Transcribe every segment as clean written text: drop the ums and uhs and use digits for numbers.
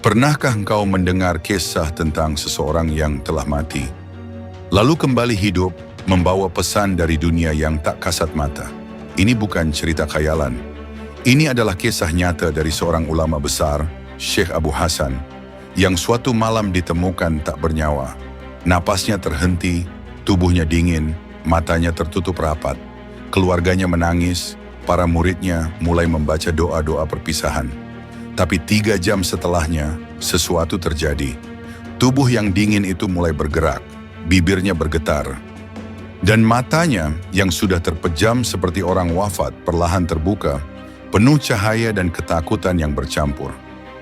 Pernahkah engkau mendengar kisah tentang seseorang yang telah mati, lalu kembali hidup, membawa pesan dari dunia yang tak kasat mata? Ini bukan cerita khayalan. Ini adalah kisah nyata dari seorang ulama besar, Syekh Abu Hasan, yang suatu malam ditemukan tak bernyawa. Napasnya terhenti, tubuhnya dingin, matanya tertutup rapat. Keluarganya menangis, para muridnya mulai membaca doa-doa perpisahan. Tapi 3 jam setelahnya, sesuatu terjadi. Tubuh yang dingin itu mulai bergerak, bibirnya bergetar. Dan matanya yang sudah terpejam seperti orang wafat perlahan terbuka, penuh cahaya dan ketakutan yang bercampur.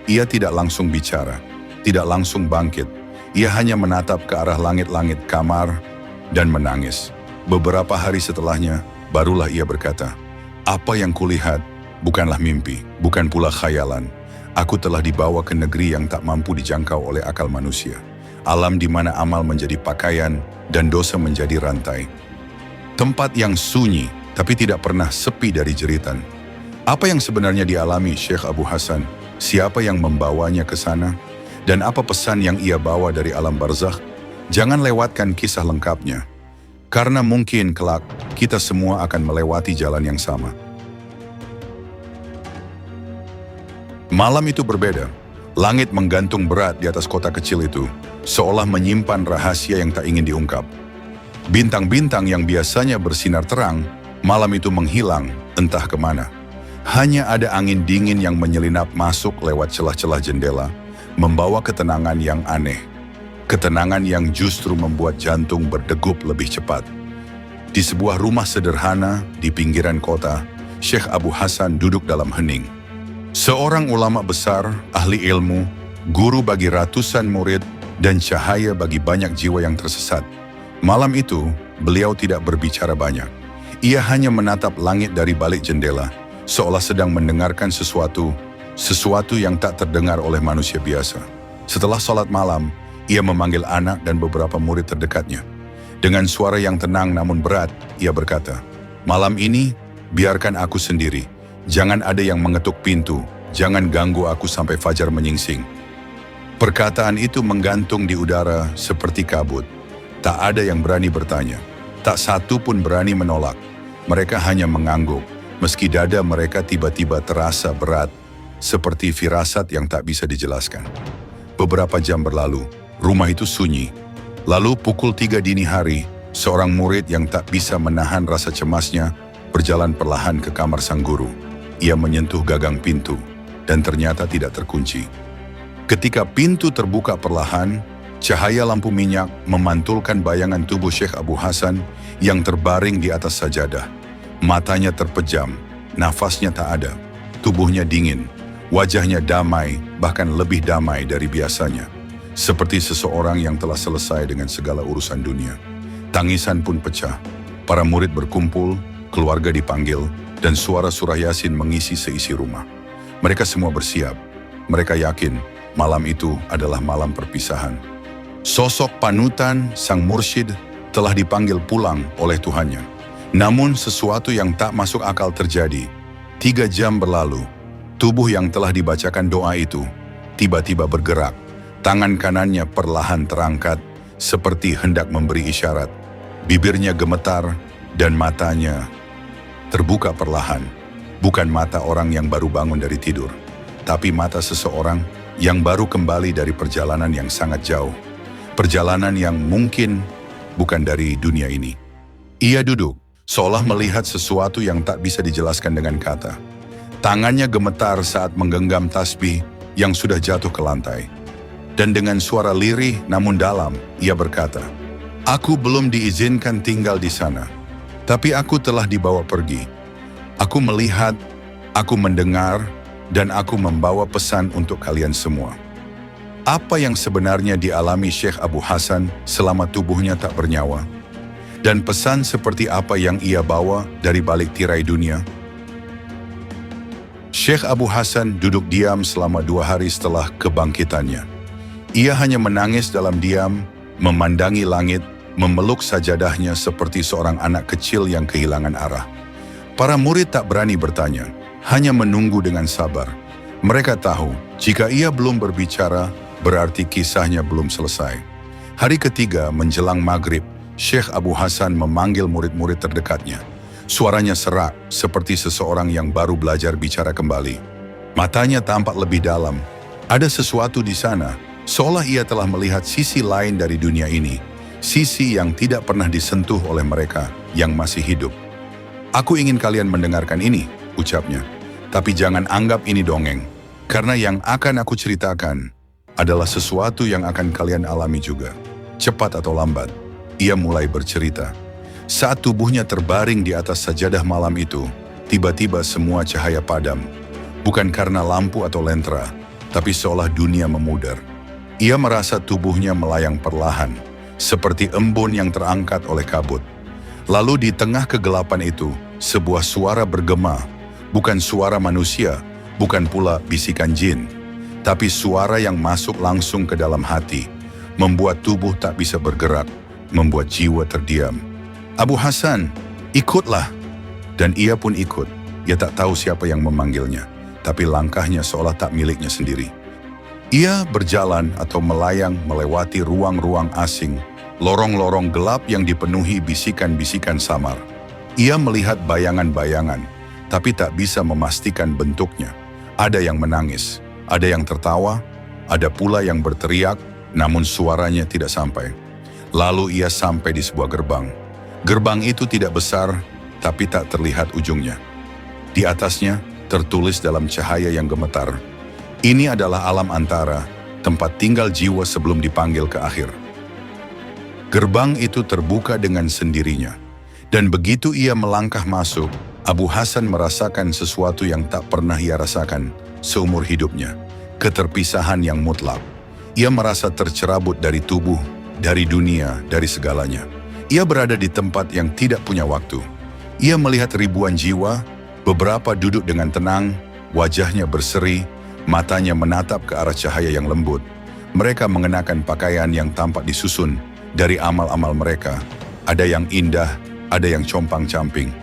Ia tidak langsung bicara, tidak langsung bangkit. Ia hanya menatap ke arah langit-langit kamar dan menangis. Beberapa hari setelahnya, barulah ia berkata, "Apa yang kulihat bukanlah mimpi, bukan pula khayalan. Aku telah dibawa ke negeri yang tak mampu dijangkau oleh akal manusia. Alam di mana amal menjadi pakaian dan dosa menjadi rantai. Tempat yang sunyi tapi tidak pernah sepi dari jeritan." Apa yang sebenarnya dialami Syekh Abu Hasan? Siapa yang membawanya ke sana? Dan apa pesan yang ia bawa dari alam barzakh? Jangan lewatkan kisah lengkapnya. Karena mungkin kelak kita semua akan melewati jalan yang sama. Malam itu berbeda. Langit menggantung berat di atas kota kecil itu, seolah menyimpan rahasia yang tak ingin diungkap. Bintang-bintang yang biasanya bersinar terang, malam itu menghilang entah kemana. Hanya ada angin dingin yang menyelinap masuk lewat celah-celah jendela, membawa ketenangan yang aneh. Ketenangan yang justru membuat jantung berdegup lebih cepat. Di sebuah rumah sederhana di pinggiran kota, Syekh Abu Hasan duduk dalam hening. Seorang ulama besar, ahli ilmu, guru bagi ratusan murid, dan cahaya bagi banyak jiwa yang tersesat. Malam itu, beliau tidak berbicara banyak. Ia hanya menatap langit dari balik jendela, seolah sedang mendengarkan sesuatu yang tak terdengar oleh manusia biasa. Setelah sholat malam, ia memanggil anak dan beberapa murid terdekatnya. Dengan suara yang tenang namun berat, ia berkata, "Malam ini, biarkan aku sendiri. Jangan ada yang mengetuk pintu, jangan ganggu aku sampai fajar menyingsing." Perkataan itu menggantung di udara seperti kabut. Tak ada yang berani bertanya, tak satu pun berani menolak. Mereka hanya mengangguk, meski dada mereka tiba-tiba terasa berat, seperti firasat yang tak bisa dijelaskan. Beberapa jam berlalu, rumah itu sunyi. Lalu pukul 3 dini hari, seorang murid yang tak bisa menahan rasa cemasnya berjalan perlahan ke kamar sang guru. Ia menyentuh gagang pintu, dan ternyata tidak terkunci. Ketika pintu terbuka perlahan, cahaya lampu minyak memantulkan bayangan tubuh Syekh Abu Hasan yang terbaring di atas sajadah. Matanya terpejam, nafasnya tak ada, tubuhnya dingin, wajahnya damai, bahkan lebih damai dari biasanya. Seperti seseorang yang telah selesai dengan segala urusan dunia. Tangisan pun pecah, para murid berkumpul, keluarga dipanggil, dan suara surah Yasin mengisi seisi rumah. Mereka semua bersiap. Mereka yakin malam itu adalah malam perpisahan. Sosok panutan sang mursyid telah dipanggil pulang oleh Tuhannya. Namun sesuatu yang tak masuk akal terjadi. 3 jam berlalu, tubuh yang telah dibacakan doa itu tiba-tiba bergerak. Tangan kanannya perlahan terangkat seperti hendak memberi isyarat. Bibirnya gemetar dan matanya terbuka perlahan. Bukan mata orang yang baru bangun dari tidur, tapi mata seseorang yang baru kembali dari perjalanan yang sangat jauh. Perjalanan yang mungkin bukan dari dunia ini. Ia duduk, seolah melihat sesuatu yang tak bisa dijelaskan dengan kata. Tangannya gemetar saat menggenggam tasbih yang sudah jatuh ke lantai. Dan dengan suara lirih namun dalam, ia berkata, "Aku belum diizinkan tinggal di sana, tapi aku telah dibawa pergi. Aku melihat, aku mendengar, dan aku membawa pesan untuk kalian semua." Apa yang sebenarnya dialami Syekh Abu Hasan selama tubuhnya tak bernyawa? Dan pesan seperti apa yang ia bawa dari balik tirai dunia? Syekh Abu Hasan duduk diam selama 2 hari setelah kebangkitannya. Ia hanya menangis dalam diam, memandangi langit, memeluk sajadahnya seperti seorang anak kecil yang kehilangan arah. Para murid tak berani bertanya, hanya menunggu dengan sabar. Mereka tahu Jika ia belum berbicara, berarti kisahnya belum selesai. Hari ketiga menjelang maghrib, Syekh Abu Hasan memanggil murid-murid terdekatnya. Suaranya serak, seperti seseorang yang baru belajar bicara kembali. Matanya tampak lebih dalam. Ada sesuatu di sana, seolah ia telah melihat sisi lain dari dunia ini. Sisi yang tidak pernah disentuh oleh mereka yang masih hidup. "Aku ingin kalian mendengarkan ini," ucapnya. "Tapi jangan anggap ini dongeng, karena yang akan aku ceritakan adalah sesuatu yang akan kalian alami juga. Cepat atau lambat." Ia mulai bercerita. Saat tubuhnya terbaring di atas sajadah malam itu, tiba-tiba semua cahaya padam. Bukan karena lampu atau lentera, tapi seolah dunia memudar. Ia merasa tubuhnya melayang perlahan, seperti embun yang terangkat oleh kabut. Lalu di tengah kegelapan itu, sebuah suara bergema, bukan suara manusia, bukan pula bisikan jin, tapi suara yang masuk langsung ke dalam hati, membuat tubuh tak bisa bergerak, membuat jiwa terdiam. "Abu Hasan, ikutlah!" Dan ia pun ikut. Ia tak tahu siapa yang memanggilnya, tapi langkahnya seolah tak miliknya sendiri. Ia berjalan atau melayang melewati ruang-ruang asing, lorong-lorong gelap yang dipenuhi bisikan-bisikan samar. Ia melihat bayangan-bayangan, tapi tak bisa memastikan bentuknya. Ada yang menangis, ada yang tertawa, ada pula yang berteriak, namun suaranya tidak sampai. Lalu ia sampai di sebuah gerbang. Gerbang itu tidak besar, tapi tak terlihat ujungnya. Di atasnya tertulis dalam cahaya yang gemetar, "Ini adalah alam antara, tempat tinggal jiwa sebelum dipanggil ke akhir." Gerbang itu terbuka dengan sendirinya. Dan begitu ia melangkah masuk, Abu Hasan merasakan sesuatu yang tak pernah ia rasakan seumur hidupnya. Keterpisahan yang mutlak. Ia merasa tercerabut dari tubuh, dari dunia, dari segalanya. Ia berada di tempat yang tidak punya waktu. Ia melihat ribuan jiwa, beberapa duduk dengan tenang, wajahnya berseri, matanya menatap ke arah cahaya yang lembut. Mereka mengenakan pakaian yang tampak disusun dari amal-amal mereka. Ada yang indah, ada yang compang-camping.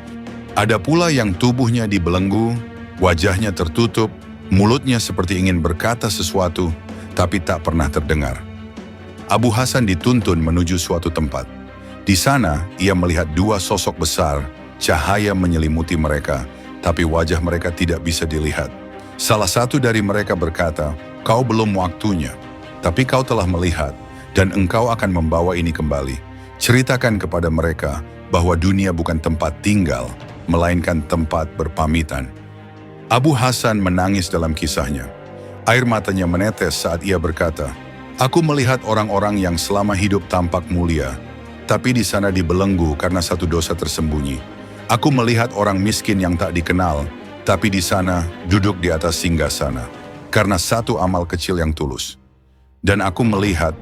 Ada pula yang tubuhnya dibelenggu, wajahnya tertutup, mulutnya seperti ingin berkata sesuatu, tapi tak pernah terdengar. Abu Hasan dituntun menuju suatu tempat. Di sana, ia melihat dua sosok besar, cahaya menyelimuti mereka, tapi wajah mereka tidak bisa dilihat. Salah satu dari mereka berkata, "Kau belum waktunya, tapi kau telah melihat, dan engkau akan membawa ini kembali. Ceritakan kepada mereka bahwa dunia bukan tempat tinggal, melainkan tempat berpamitan." Abu Hasan menangis dalam kisahnya. Air matanya menetes saat ia berkata, "Aku melihat orang-orang yang selama hidup tampak mulia, tapi di sana dibelenggu karena satu dosa tersembunyi. Aku melihat orang miskin yang tak dikenal, tapi di sana duduk di atas singgasana, karena satu amal kecil yang tulus. Dan aku melihat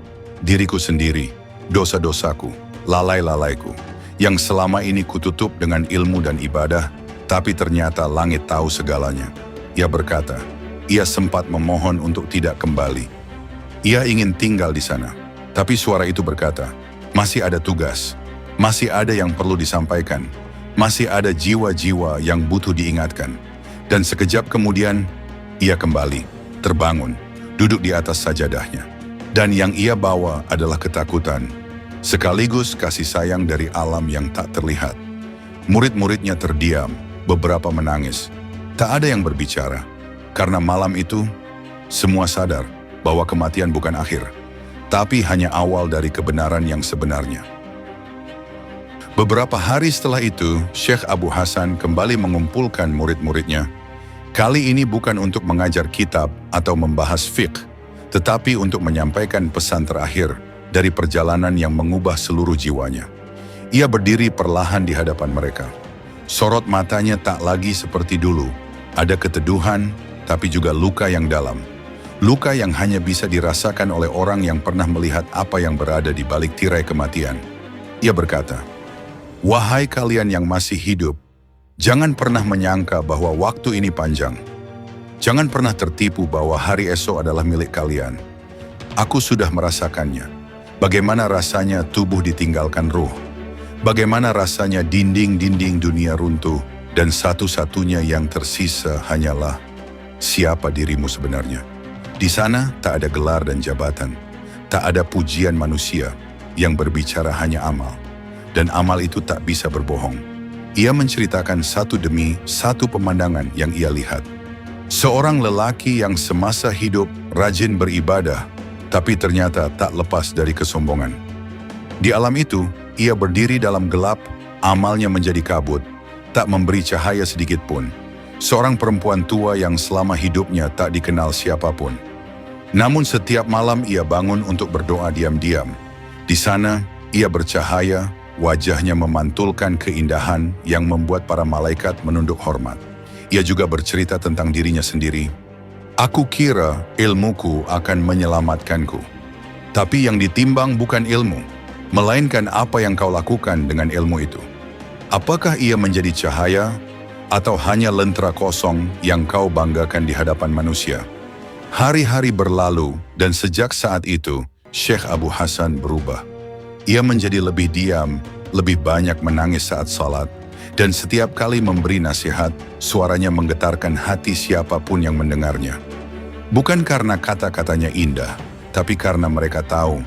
diriku sendiri, dosa-dosaku, lalai-lalaiku, yang selama ini kututup dengan ilmu dan ibadah, tapi ternyata langit tahu segalanya." Ia berkata, ia sempat memohon untuk tidak kembali. Ia ingin tinggal di sana, tapi suara itu berkata, "Masih ada tugas, masih ada yang perlu disampaikan, masih ada jiwa-jiwa yang butuh diingatkan." Dan sekejap kemudian, ia kembali, terbangun, duduk di atas sajadahnya. Dan yang ia bawa adalah ketakutan, sekaligus kasih sayang dari alam yang tak terlihat. Murid-muridnya terdiam, beberapa menangis. Tak ada yang berbicara, karena malam itu, semua sadar bahwa kematian bukan akhir, tapi hanya awal dari kebenaran yang sebenarnya. Beberapa hari setelah itu, Syekh Abu Hasan kembali mengumpulkan murid-muridnya. Kali ini bukan untuk mengajar kitab atau membahas fiqh, tetapi untuk menyampaikan pesan terakhir dari perjalanan yang mengubah seluruh jiwanya. Ia berdiri perlahan di hadapan mereka. Sorot matanya tak lagi seperti dulu. Ada keteduhan, tapi juga luka yang dalam. Luka yang hanya bisa dirasakan oleh orang yang pernah melihat apa yang berada di balik tirai kematian. Ia berkata, "Wahai kalian yang masih hidup, jangan pernah menyangka bahwa waktu ini panjang. Jangan pernah tertipu bahwa hari esok adalah milik kalian. Aku sudah merasakannya. Bagaimana rasanya tubuh ditinggalkan ruh. Bagaimana rasanya dinding-dinding dunia runtuh, dan satu-satunya yang tersisa hanyalah siapa dirimu sebenarnya. Di sana tak ada gelar dan jabatan, tak ada pujian manusia, yang berbicara hanya amal. Dan amal itu tak bisa berbohong. Ia menceritakan satu demi satu pemandangan yang ia lihat. Seorang lelaki yang semasa hidup rajin beribadah, tapi ternyata tak lepas dari kesombongan. Di alam itu, ia berdiri dalam gelap, amalnya menjadi kabut, tak memberi cahaya sedikit pun. Seorang perempuan tua yang selama hidupnya tak dikenal siapapun. Namun setiap malam ia bangun untuk berdoa diam-diam. Di sana, ia bercahaya, wajahnya memantulkan keindahan yang membuat para malaikat menunduk hormat. Ia juga bercerita tentang dirinya sendiri. Aku kira ilmuku akan menyelamatkanku. Tapi yang ditimbang bukan ilmu, melainkan apa yang kau lakukan dengan ilmu itu. Apakah ia menjadi cahaya, atau hanya lentera kosong yang kau banggakan di hadapan manusia? Hari-hari berlalu dan sejak saat itu, Syekh Abu Hasan berubah. Ia menjadi lebih diam, lebih banyak menangis saat salat, dan setiap kali memberi nasihat, suaranya menggetarkan hati siapapun yang mendengarnya. Bukan karena kata-katanya indah, tapi karena mereka tahu.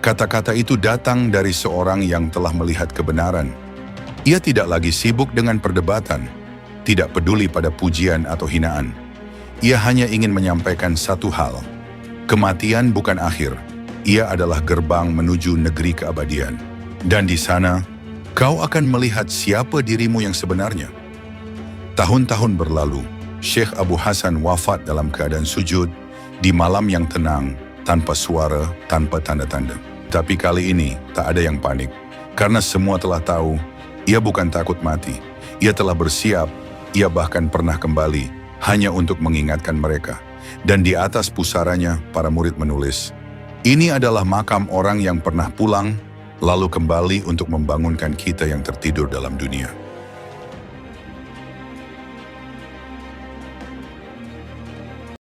Kata-kata itu datang dari seorang yang telah melihat kebenaran. Ia tidak lagi sibuk dengan perdebatan, tidak peduli pada pujian atau hinaan. Ia hanya ingin menyampaikan satu hal. Kematian bukan akhir. Ia adalah gerbang menuju negeri keabadian. Dan di sana, kau akan melihat siapa dirimu yang sebenarnya. Tahun-tahun berlalu, Syekh Abu Hasan wafat dalam keadaan sujud, di malam yang tenang, tanpa suara, tanpa tanda-tanda. Tapi kali ini, tak ada yang panik. Karena semua telah tahu, ia bukan takut mati. Ia telah bersiap, ia bahkan pernah kembali, hanya untuk mengingatkan mereka. Dan di atas pusaranya, para murid menulis, ini adalah makam orang yang pernah pulang, lalu kembali untuk membangunkan kita yang tertidur dalam dunia.